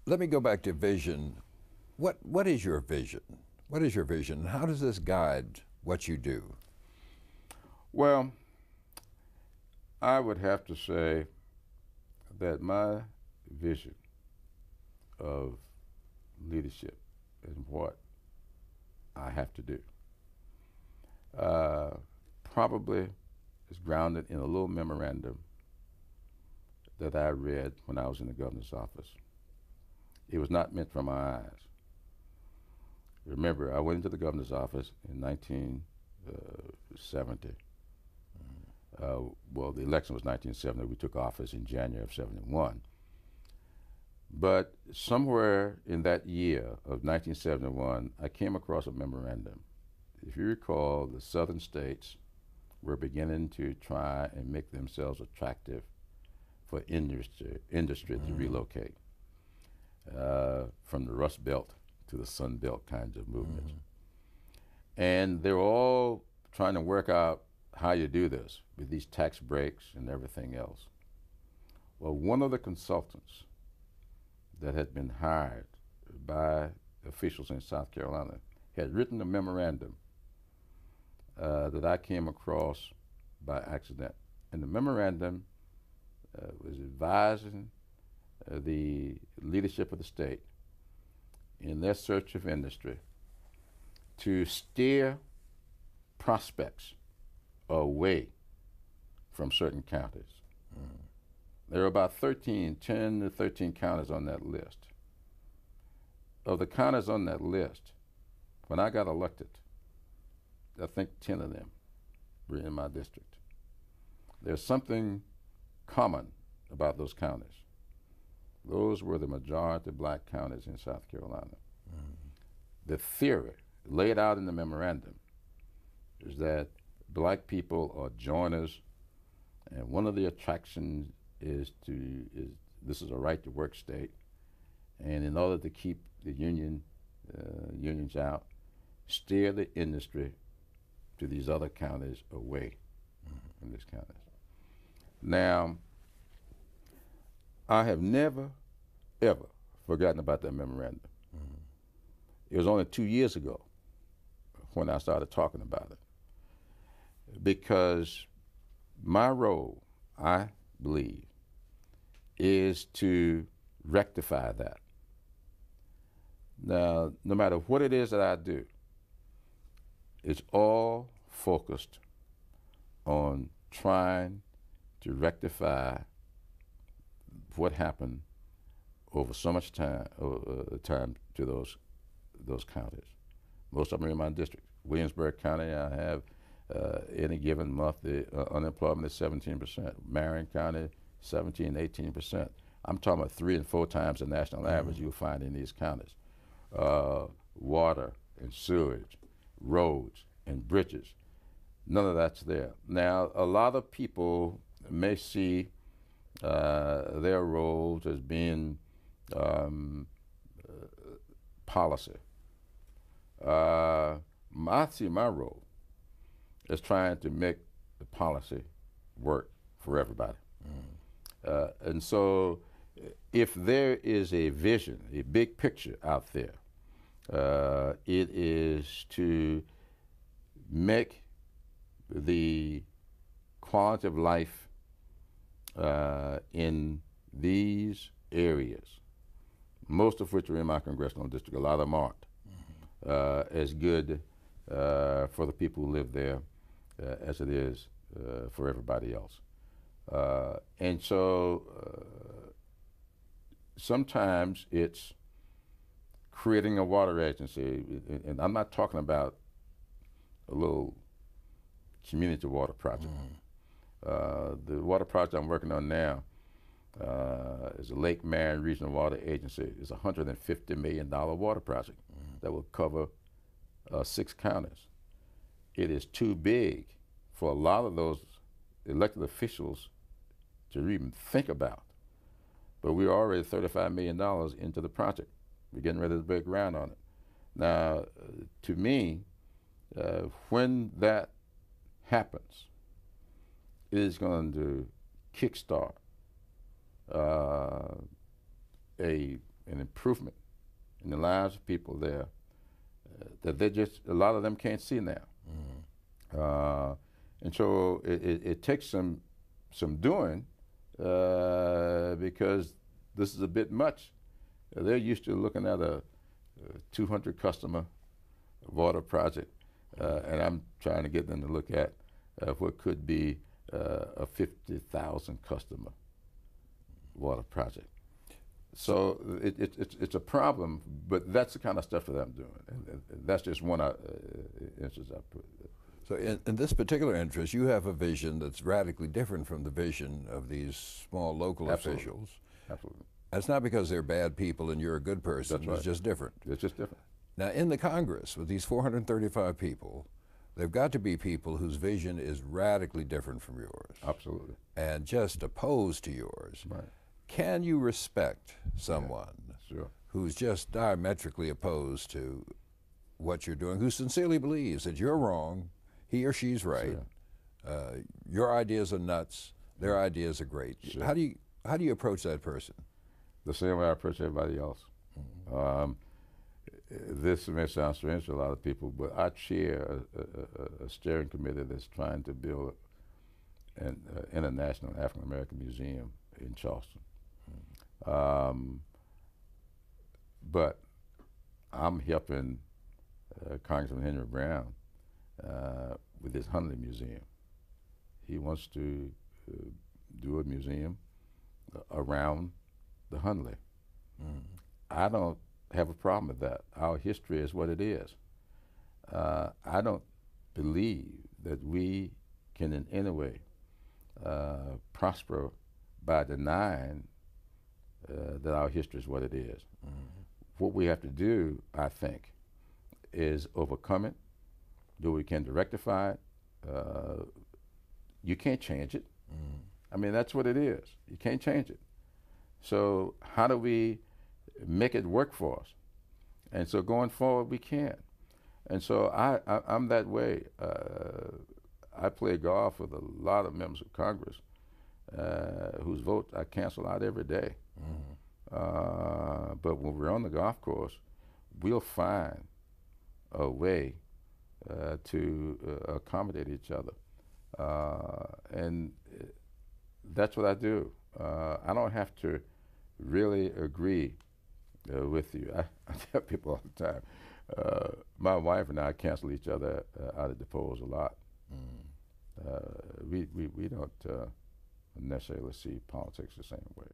Let me go back to vision. What is your vision? What is your vision? How does this guide what you do? Well, I would have to say that my vision of leadership and what I have to do uh, probably is grounded in a little memorandum that I read when I was in the governor's office. It was not meant for my eyes. Remember, I went into the governor's office in 1970. Well, the election was 1970. We took office in January of 71. But somewhere in that year of 1971, I came across a memorandum. If you recall, the southern states were beginning to try and make themselves attractive for industry to relocate from the Rust Belt to the Sun Belt kinds of movements. And they were all trying to work out how you do this with these tax breaks and everything else. Well, one of the consultants that had been hired by officials in South Carolina had written a memorandum that I came across by accident. And the memorandum was advising the leadership of the state in their search of industry to steer prospects away from certain counties. There are about 10 to 13 counties on that list. Of the counties on that list, when I got elected, I think 10 of them were in my district. There's something common about those counties. Those were the majority black counties in South Carolina. The theory laid out in the memorandum is that black people are joiners, and one of the attractions is this is a right to work state, and in order to keep the unions out, steer the industry to these other counties away from these counties. Now, I have never, ever forgotten about that memorandum. It was only 2 years ago when I started talking about it, because my role, I believe, is to rectify that. Now, no matter what it is that I do, it's all focused on trying to rectify what happened over so much time to those counties. Most of them are in my district. Williamsburg County, I have any given month, the unemployment is 17%. Marion County, 17, 18%. I'm talking about 3 and 4 times the national average you'll find in these counties. Water and sewage, roads and bridges, none of that's there. Now, a lot of people may see their roles as being policy. I see my role as trying to make the policy work for everybody. And so if there is a vision, a big picture out there, it is to make the quality of life in these areas, most of which are in my congressional district, a lot of them aren't, as good for the people who live there as it is for everybody else. And so sometimes it's creating a water agency, and I'm not talking about a little community water project. The water project I'm working on now is the Lake Marion Regional Water Agency. It's a $150 million water project that will cover 6 counties. It is too big for a lot of those elected officials to even think about. But we're already $35 million into the project. We're getting ready to break ground on it. Now, to me, when that happens, it is going to kickstart a an improvement in the lives of people there that they just, a lot of them can't see now. And so it takes some doing because this is a bit much. They're used to looking at a 200 customer water project, and I'm trying to get them to look at what could be a 50,000 customer water project. So it's a problem, but that's the kind of stuff that I'm doing, and that's just one instance I put. So in this particular interest, you have a vision that's radically different from the vision of these small local officials. Absolutely. That's not because they're bad people and you're a good person. That's right. It's just different. It's just different. Now, in the Congress, with these 435 people, they've got to be people whose vision is radically different from yours. Absolutely. And just opposed to yours. Right. Can you respect someone Sure. who's just diametrically opposed to what you're doing, who sincerely believes that you're wrong, he or she's right, Sure. Your ideas are nuts, their ideas are great? Sure. How do you approach that person? The same way I approach everybody else. This may sound strange to a lot of people, but I chair a steering committee that's trying to build an international African American museum in Charleston. But I'm helping Congressman Henry Brown with his Hundley Museum. He wants to do a museum around the Hundley. I don't have a problem with that. Our history is what it is. I don't believe that we can in any way prosper by denying that our history is what it is. What we have to do, I think, is overcome it, do what we can to rectify it. You can't change it. I mean, that's what it is. You can't change it. So how do we make it work for us? And so going forward, we can. And so I'm that way. I play golf with a lot of members of Congress whose vote I cancel out every day. But when we're on the golf course, we'll find a way to accommodate each other. And that's what I do. I don't have to really agree with you. I tell people all the time, my wife and I cancel each other out at the polls a lot. We don't necessarily see politics the same way.